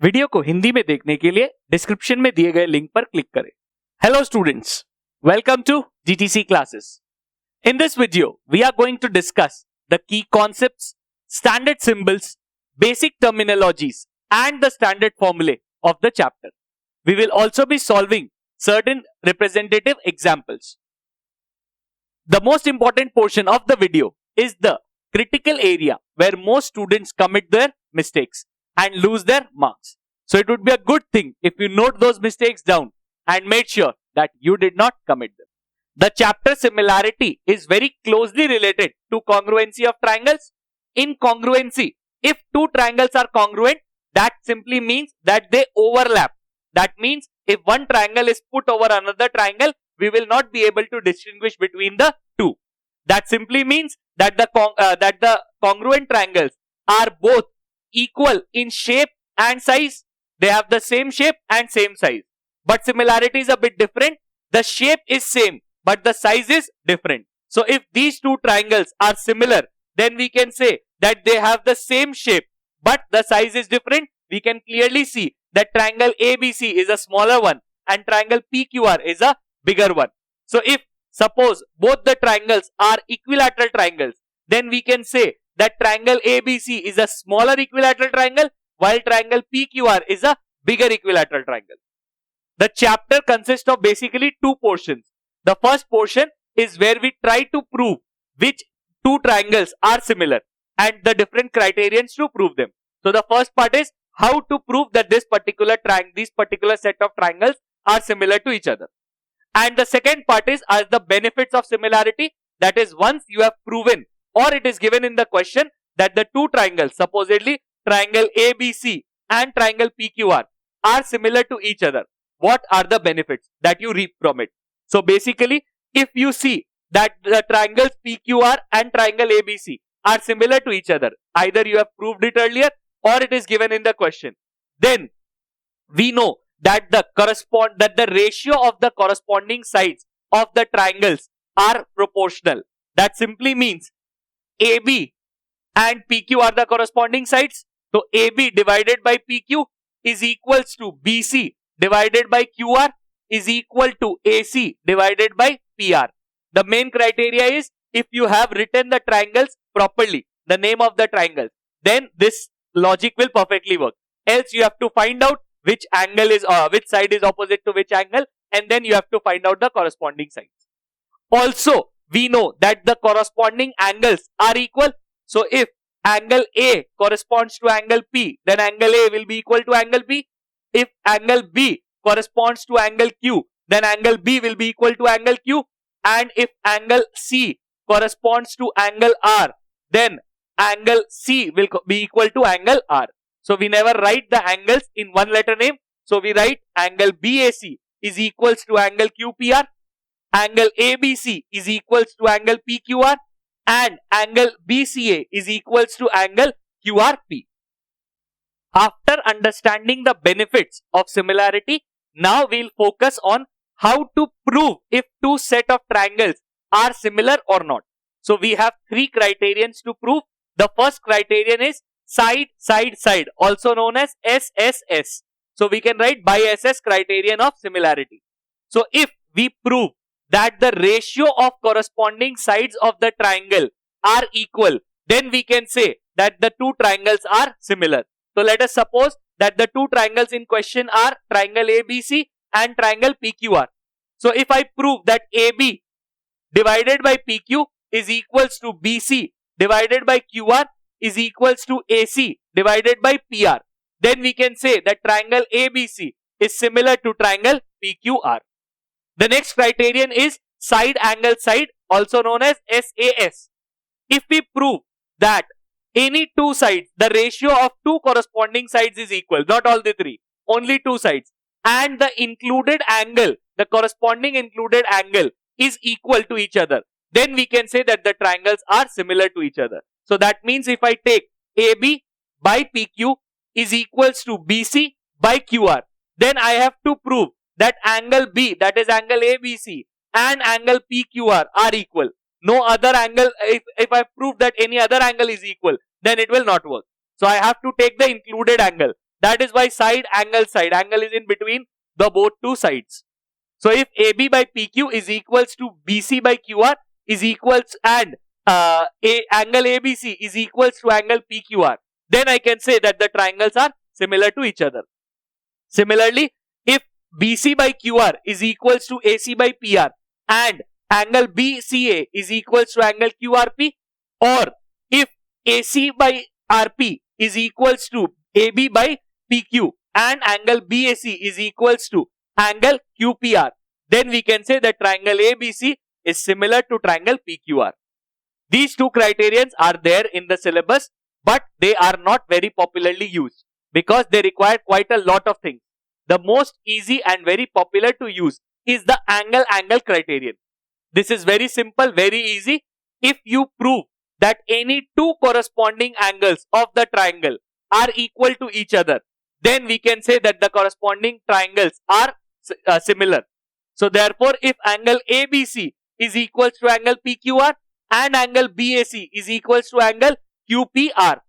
Video को हिंदी में देखने के लिए डिस्क्रिप्शन में दिए गए लिंक पर क्लिक करें। Hello students, welcome to GTC classes. In this video, we are going to discuss the key concepts, standard symbols, basic terminologies, and the standard formulae of the chapter. We will also be solving certain representative examples. The most important portion of the video is the critical area where most students commit their mistakes and lose their marks. So it would be a good thing if you note those mistakes down and made sure that you did not commit them. The chapter similarity is very closely related to congruency of triangles. In congruency, if two triangles are congruent, that simply means that they overlap. That means if one triangle is put over another triangle, we will not be able to distinguish between the two. That simply means that the congruent triangles are both equal in shape and size. They have the same shape and same size. But similarity is a bit different. The shape is same, but the size is different. So if these two triangles are similar, then we can say that they have the same shape, but the size is different. We can clearly see that triangle ABC is a smaller one and triangle PQR is a bigger one. So if suppose both the triangles are equilateral triangles, then we can say that triangle ABC is a smaller equilateral triangle while triangle PQR is a bigger equilateral triangle. The chapter consists of basically two portions. The first portion is where we try to prove which two triangles are similar and the different criterions to prove them. So the first part is how to prove that this particular set of triangles are similar to each other. And the second part is as the benefits of similarity. That is, once you have proven or it is given in the question that the two triangles, supposedly triangle ABC and triangle PQR, are similar to each other, what are the benefits that you reap from it? So basically, if you see that the triangles PQR and triangle ABC are similar to each other, either you have proved it earlier or it is given in the question, then we know that the ratio of the corresponding sides of the triangles are proportional. That simply means AB and PQ are the corresponding sides. So AB divided by PQ is equals to BC divided by QR is equal to AC divided by PR. The main criteria is if you have written the triangles properly, the name of the triangles, then this logic will perfectly work. Else you have to find out which angle is which side is opposite to which angle, and then you have to find out the corresponding sides. Also, we know that the corresponding angles are equal. So if angle A corresponds to angle P, then angle A will be equal to angle P. If angle B corresponds to angle Q, then angle B will be equal to angle Q. And if angle C corresponds to angle R, then angle C will be equal to angle R. So we never write the angles in one letter name. So we write angle BAC is equals to angle QPR, angle ABC is equals to angle PQR, and angle BCA is equals to angle QRP. After understanding the benefits of similarity, now we'll focus on how to prove if two set of triangles are similar or not. So we have three criterions to prove. The first criterion is side, side, side, also known as SSS. So we can write by SS criterion of similarity. So if we prove that the ratio of corresponding sides of the triangle are equal, then we can say that the two triangles are similar. So let us suppose that the two triangles in question are triangle ABC and triangle PQR. So if I prove that AB divided by PQ is equals to BC divided by QR is equals to AC divided by PR, then we can say that triangle ABC is similar to triangle PQR. The next criterion is side angle side, also known as SAS. If we prove that any two sides, the ratio of two corresponding sides is equal, not all the three, only two sides, and the included angle, the corresponding included angle is equal to each other, then we can say that the triangles are similar to each other. So that means if I take AB by PQ is equals to BC by QR, then I have to prove that angle B, that is angle ABC, and angle PQR are equal. No other angle, if I prove that any other angle is equal, then it will not work. So I have to take the included angle. That is why side angle is in between the both two sides. So if AB by PQ is equals to BC by QR is equals and angle ABC is equals to angle PQR, then I can say that the triangles are similar to each other. Similarly, if BC by QR is equals to AC by PR and angle BCA is equals to angle QRP, or if AC by RP is equals to AB by PQ and angle BAC is equals to angle QPR, then we can say that triangle ABC is similar to triangle PQR. These two criterions are there in the syllabus, but they are not very popularly used because they require quite a lot of things. The most easy and very popular to use is the angle criterion. This is very simple, very easy. If you prove that any two corresponding angles of the triangle are equal to each other, then we can say that the corresponding triangles are similar. So therefore, if angle ABC is equals to angle PQR and angle BAC is equals to angle QPR,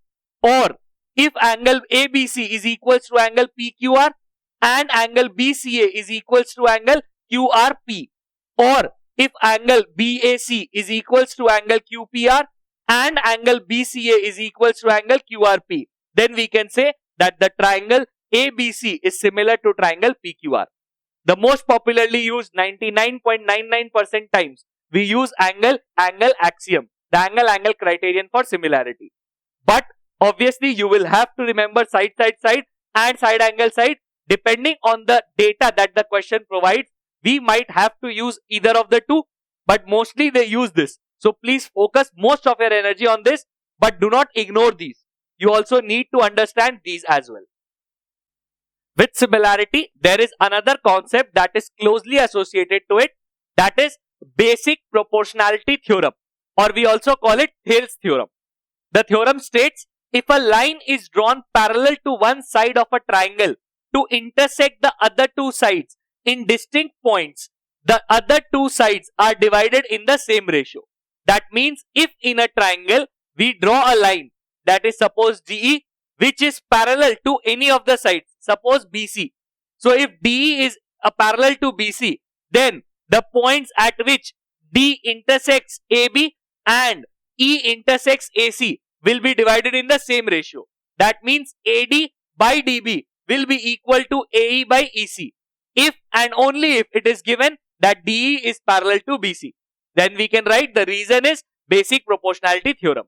or if angle ABC is equals to angle PQR and angle BCA is equals to angle QRP, or if angle BAC is equals to angle QPR and angle BCA is equals to angle QRP, then we can say that the triangle ABC is similar to triangle PQR. The most popularly used 99.99% times we use angle axiom, the angle criterion for similarity. But obviously you will have to remember side and side angle side. Depending on the data that the question provides, we might have to use either of the two, but mostly they use this. So please focus most of your energy on this, but do not ignore these. You also need to understand these as well. With similarity, there is another concept that is closely associated to it, that is basic proportionality theorem, or we also call it Thales theorem. The theorem states, if a line is drawn parallel to one side of a triangle to intersect the other two sides in distinct points, the other two sides are divided in the same ratio. That means if in a triangle we draw a line that is suppose DE, which is parallel to any of the sides, suppose BC. So if DE is parallel to BC, then the points at which D intersects AB and E intersects AC will be divided in the same ratio. That means AD by DB will be equal to AE by EC. If and only if it is given that DE is parallel to BC, then we can write the reason is basic proportionality theorem.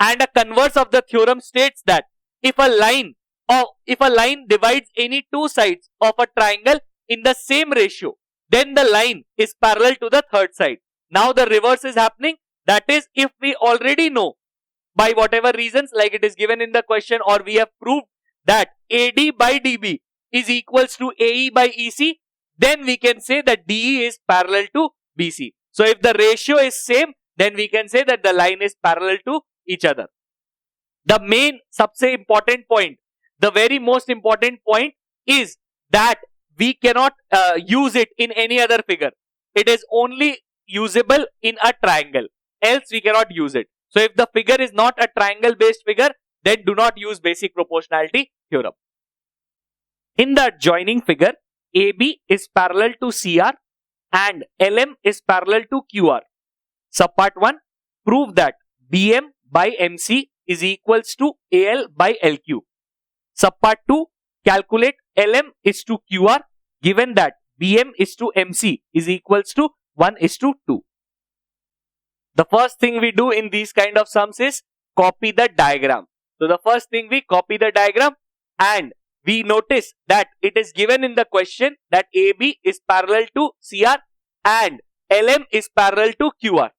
And a converse of the theorem states that if a line divides any two sides of a triangle in the same ratio, then the line is parallel to the third side. Now the reverse is happening. That is, if we already know by whatever reasons, like it is given in the question, or we have proved that AD by DB is equals to AE by EC, then we can say that DE is parallel to BC. So if the ratio is same, then we can say that the line is parallel to each other. The main सबसे important point, the very most important point is that we cannot use it in any other figure. It is only usable in a triangle, else we cannot use it. So if the figure is not a triangle based figure, then do not use basic proportionality theorem. In the adjoining figure, AB is parallel to CR and LM is parallel to QR. Subpart 1, prove that BM by MC is equals to AL by LQ. Subpart 2, calculate LM is to QR given that BM is to MC is equals to 1:2. The first thing we do in these kind of sums is copy the diagram. So the first thing, we copy the diagram and we notice that it is given in the question that AB is parallel to CR and LM is parallel to QR.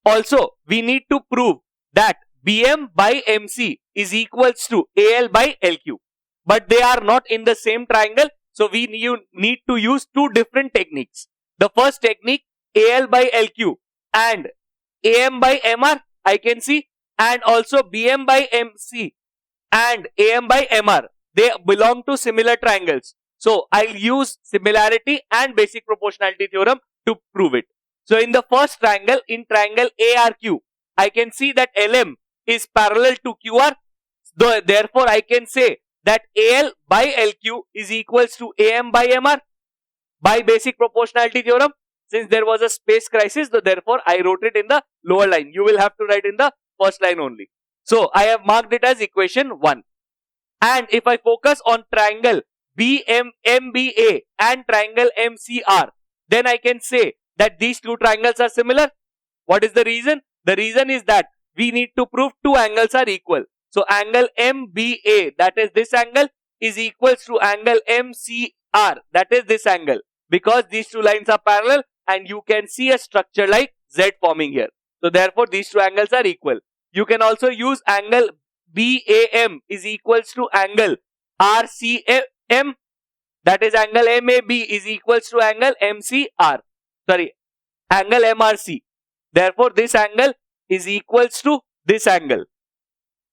Also, we need to prove that BM by MC is equals to AL by LQ. But they are not in the same triangle, so we need to use two different techniques. The first technique, AL by LQ and AM by MR, I can see, and also BM by MC and AM by MR. They belong to similar triangles. So I'll use similarity and basic proportionality theorem to prove it. So in the first triangle, in triangle ARQ, I can see that LM is parallel to QR. Therefore, I can say that AL by LQ is equals to AM by MR by basic proportionality theorem. Since there was a space crisis, so therefore I wrote it in the lower line. You will have to write in the first line only. So I have marked it as equation 1. And if I focus on triangle BMMBA and triangle MCR, then I can say that these two triangles are similar. What is the reason? The reason is that we need to prove two angles are equal. So angle MBA, that is this angle, is equals to angle MCR, that is this angle. Because these two lines are parallel and you can see a structure like Z forming here. So therefore these two angles are equal. You can also use angle BAM is equals to angle RCM, that is angle MAB is equals to angle MCR. Sorry, angle MRC. Therefore this angle is equals to this angle.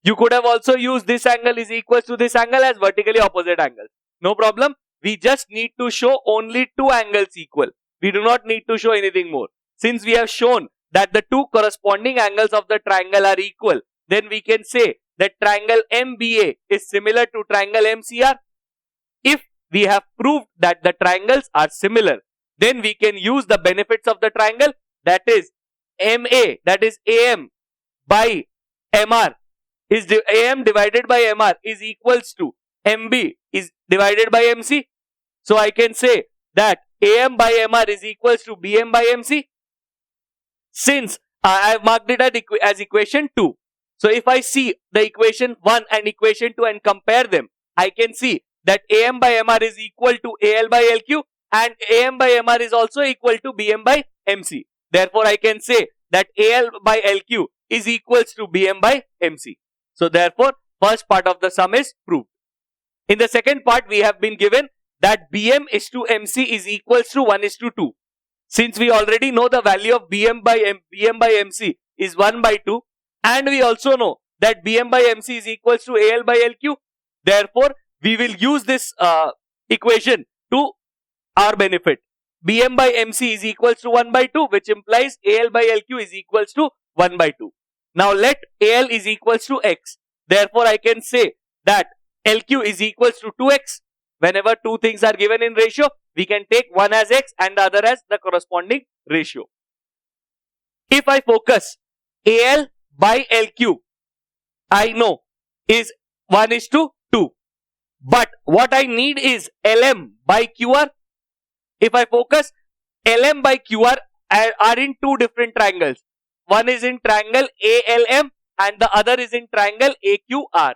You could have also used this angle is equals to this angle as vertically opposite angles. No problem. We just need to show only two angles equal. We do not need to show anything more. Since we have shown that the two corresponding angles of the triangle are equal, then we can say that triangle MBA is similar to triangle MCR. If we have proved that the triangles are similar, then we can use the benefits of the triangle, that is MA, that is AM by MR is AM divided by MR is equals to MB is divided by MC. So I can say that AM by MR is equals to BM by MC. Since I have marked it as equation 2. So if I see the equation 1 and equation 2 and compare them, I can see that AM by MR is equal to AL by LQ and AM by MR is also equal to BM by MC. Therefore I can say that AL by LQ is equals to BM by MC. So therefore first part of the sum is proved. In the second part we have been given that BM is to MC is equals to 1 is to 2. Since we already know the value of BM by MC is 1 by 2 and we also know that BM by MC is equals to AL by LQ. Therefore we will use this equation to our benefit. BM by MC is equals to 1 by 2, which implies AL by LQ is equals to 1 by 2. Now let AL is equals to X. Therefore I can say that LQ is equals to 2X. Whenever two things are given in ratio, we can take one as X and the other as the corresponding ratio. If I focus AL by LQ, I know is 1 is to 2. But what I need is LM by QR. If I focus LM by QR are in two different triangles. One is in triangle ALM and the other is in triangle AQR.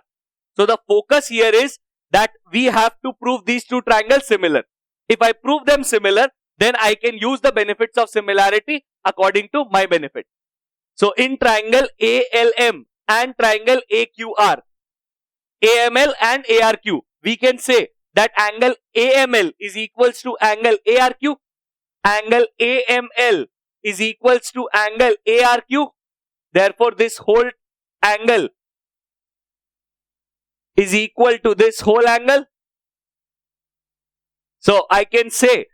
So the focus here is that we have to prove these two triangles similar. If I prove them similar, then I can use the benefits of similarity according to my benefit. So in triangle ALM and triangle AQR, AML and ARQ, we can say that angle AML is equals to angle ARQ, angle AML is equals to angle ARQ. Therefore this whole angle is equal to this whole angle. So I can say,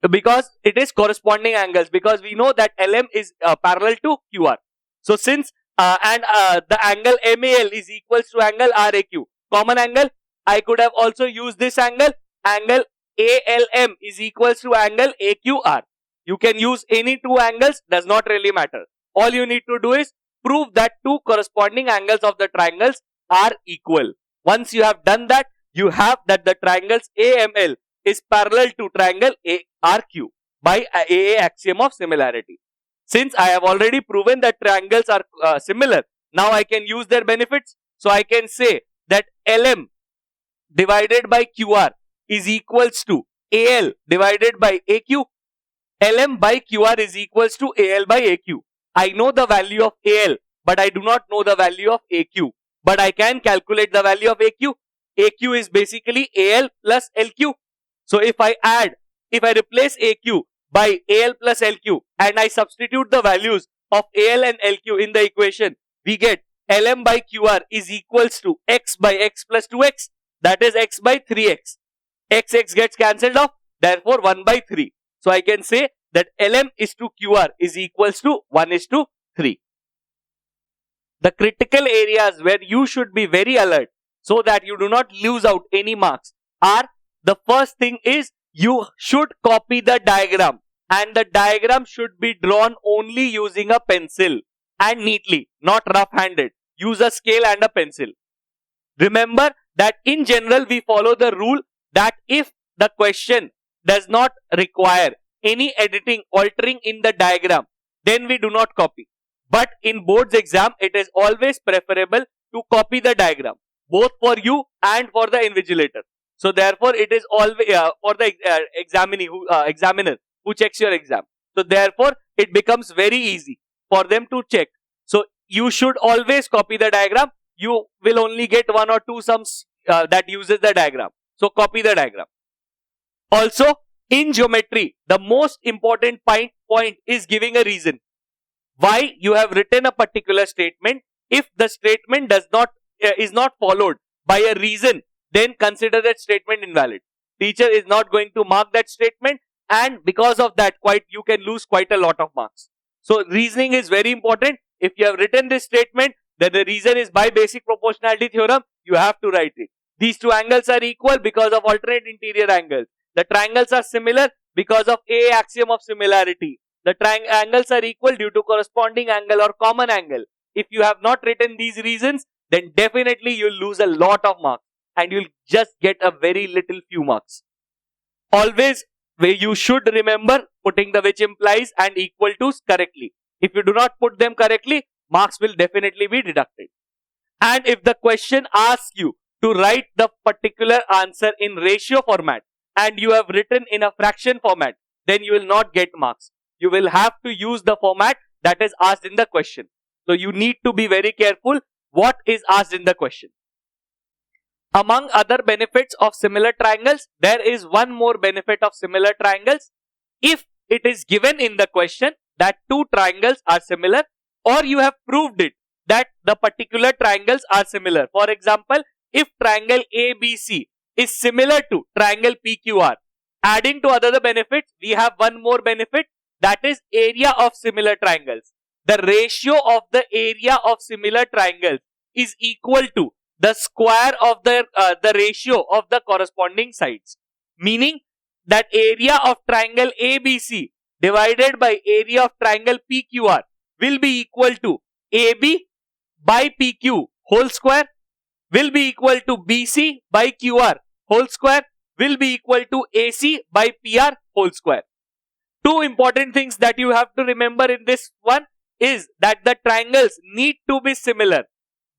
because it is corresponding angles, because we know that LM is parallel to QR. So since the angle MAL is equals to angle RAQ, common angle, I could have also used this angle. Angle ALM is equals to angle AQR. You can use any two angles, does not really matter. All you need to do is prove that two corresponding angles of the triangles are equal. Once you have done that, you have that the triangles AML is parallel to triangle ARQ by AA axiom of similarity. Since I have already proven that triangles are similar, now I can use their benefits. So I can say that LM divided by QR is equals to AL divided by AQ. LM by QR is equals to AL by AQ. I know the value of AL, but I do not know the value of AQ. But I can calculate the value of AQ. AQ is basically AL plus LQ. So if I replace AQ by AL plus LQ and I substitute the values of AL and LQ in the equation, we get LM by QR is equals to X by X plus 2X. That is X by 3X. X gets cancelled off. Therefore 1 by 3. So I can say that LM is to QR is equals to 1 is to 3. The critical areas where you should be very alert so that you do not lose out any marks are, the first thing is you should copy the diagram, and the diagram should be drawn only using a pencil and neatly, not rough-handed. Use a scale and a pencil. Remember that in general we follow the rule that if the question does not require any editing, altering in the diagram, then we do not copy. But in board's exam, it is always preferable to copy the diagram, both for you and for the invigilator. So therefore, it is always for the examiner who checks your exam. So therefore, it becomes very easy for them to check. So you should always copy the diagram. You will only get one or two sums that uses the diagram. So copy the diagram. Also, in geometry, the most important point is giving a reason why you have written a particular statement. If the statement is not followed by a reason, then consider that statement invalid. Teacher is not going to mark that statement, and because of that, you can lose quite a lot of marks. So reasoning is very important. If you have written this statement, then the reason is by basic proportionality theorem, you have to write it. These two angles are equal because of alternate interior angles. The triangles are similar because of A axiom of similarity. The angles are equal due to corresponding angle or common angle. If you have not written these reasons, then definitely you'll lose a lot of marks and you'll just get a very little few marks. Always you should remember putting the which implies and equal to's correctly. If you do not put them correctly, marks will definitely be deducted. And if the question asks you to write the particular answer in ratio format and you have written in a fraction format, then you will not get marks. You will have to use the format that is asked in the question. So you need to be very careful what is asked in the question. Among other benefits of similar triangles, there is one more benefit of similar triangles. If it is given in the question that two triangles are similar, or you have proved it that the particular triangles are similar. For example, if triangle ABC is similar to triangle PQR, adding to other benefits, we have one more benefit, that is area of similar triangles. The ratio of the area of similar triangles is equal to the square of the ratio of the corresponding sides. Meaning that area of triangle ABC divided by area of triangle PQR will be equal to AB by PQ whole square will be equal to BC by QR whole square will be equal to AC by PR whole square. Two important things that you have to remember in this one is that the triangles need to be similar.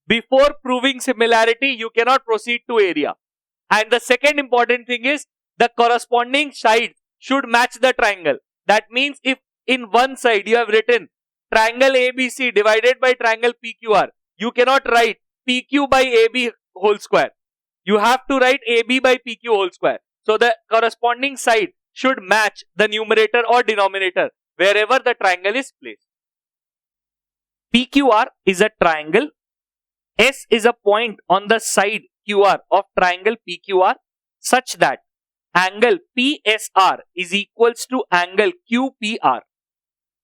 Before proving similarity, you cannot proceed to area. And the second important thing is the corresponding side should match the triangle. That means if in one side you have written triangle ABC divided by triangle PQR, you cannot write PQ by AB whole square. You have to write AB by PQ whole square. So the corresponding side should match the numerator or denominator wherever the triangle is placed. PQR is a triangle. S is a point on the side QR of triangle PQR such that angle PSR is equals to angle QPR.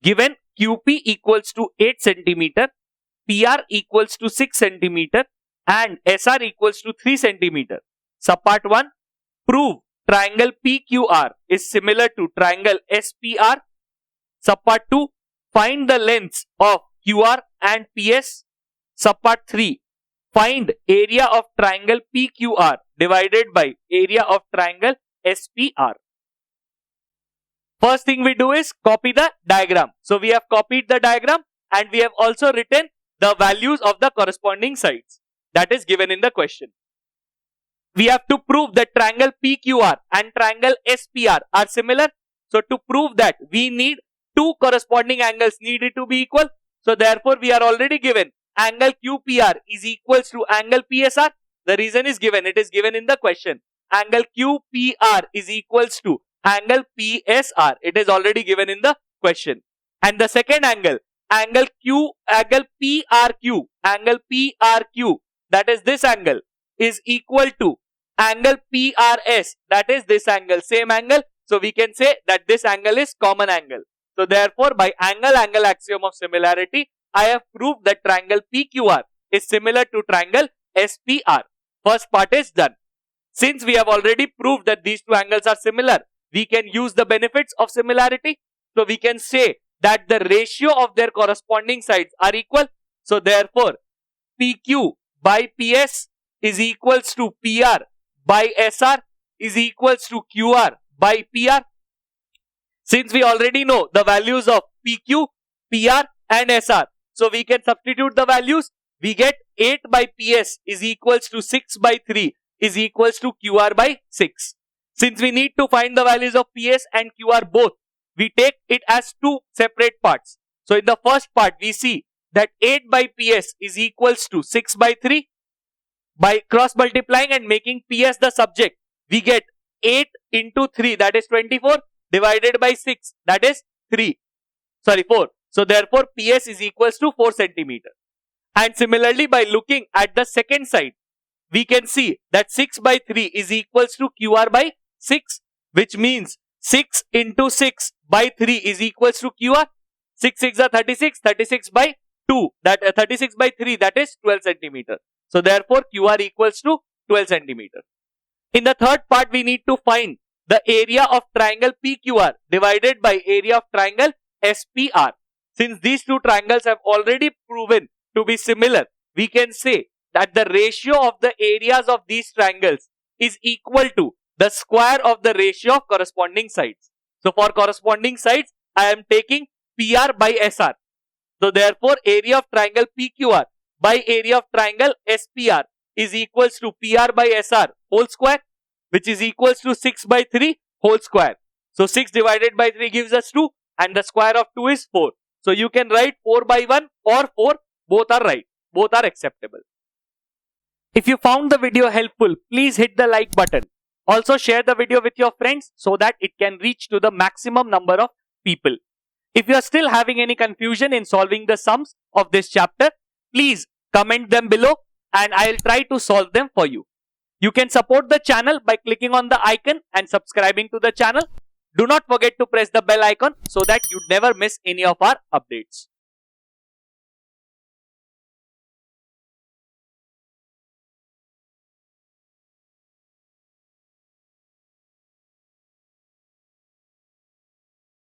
Given QP equals to 8 cm, PR equals to 6 cm and SR equals to 3 cm. Subpart 1, prove triangle PQR is similar to triangle SPR. Subpart 2, find the lengths of QR and PS. Subpart 3, find area of triangle PQR divided by area of triangle SPR. First thing we do is copy the diagram. So we have copied the diagram and we have also written the values of the corresponding sides that is given in the question. We have to prove that triangle PQR and triangle SPR are similar. So to prove that, we need two corresponding angles needed to be equal. So therefore we are already given angle QPR is equals to angle PSR. The reason is given, it is given in the question. Angle QPR is equals to angle PSR. It is already given in the question. And the second angle PRQ, that is this angle, is equal to angle PRS, that is this angle, same angle. So we can say that this angle is common angle. So therefore by angle axiom of similarity, I have proved that triangle PQR is similar to triangle SPR. First part is done. Since we have already proved that these two angles are similar, we can use the benefits of similarity. So we can say that the ratio of their corresponding sides are equal. So therefore, PQ by PS is equals to PR by SR is equals to QR by PR. Since we already know the values of PQ, PR and SR, so we can substitute the values. We get 8 by PS is equals to 6 by 3 is equals to QR by 6. Since we need to find the values of PS and QR both, we take it as two separate parts. So in the first part, we see that 8 by PS is equals to 6 by 3. By cross multiplying and making PS the subject, we get 8 into 3, that is 24, divided by 6, that is 4. So therefore, PS is equals to 4 centimeter. And similarly, by looking at the second side, we can see that 6 by 3 is equals to QR by 6, which means 6 into 6 by 3 is equals to QR. 6 6 are 36, 36 by 2, that 36 by 3, that is 12 centimeter. So therefore, QR equals to 12 centimeter. In the third part, we need to find the area of triangle PQR divided by area of triangle SPR. Since these two triangles have already proven to be similar, we can say that the ratio of the areas of these triangles is equal to the square of the ratio of corresponding sides. So for corresponding sides, I am taking PR by SR. So therefore, area of triangle PQR by area of triangle SPR is equals to PR by SR whole square, which is equals to 6 by 3 whole square. So 6 divided by 3 gives us 2 and the square of 2 is 4. So you can write 4 by 1 or 4, both are right, both are acceptable. If you found the video helpful, please hit the like button. Also share the video with your friends so that it can reach to the maximum number of people. If you are still having any confusion in solving the sums of this chapter, please comment them below and I'll try to solve them for you. You can support the channel by clicking on the icon and subscribing to the channel. Do not forget to press the bell icon so that you never miss any of our updates.